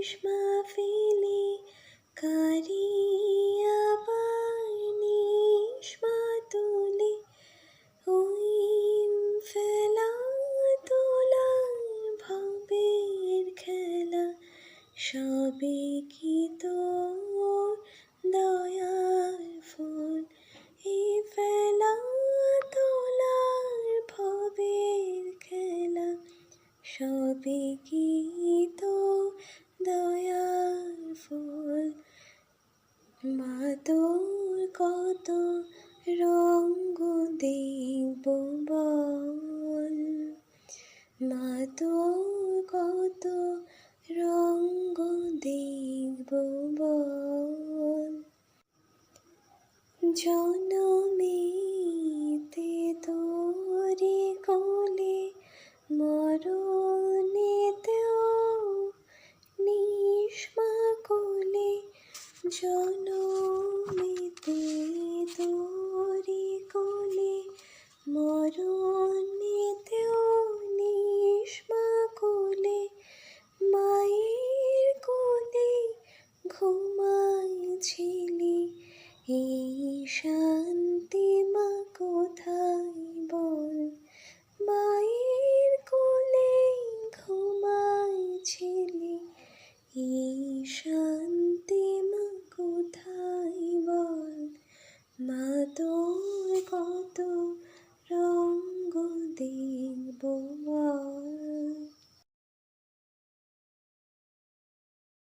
ফেলে কারি আবার নিষ্মা তুলে ওই ফেলা তোলা ভবের খেলা সবে কি তোর দয়ার ফুল এই ফেলা তোলার ভবের খেলা সবে কি তোর দয়ার ফুল মা তোর কত রঙ্গ দেখব বল মা তোর কত রঙ্গ দেখব বল জনমেতে তোরে কোলে মরণেতেও নিষ্মা কোলে জন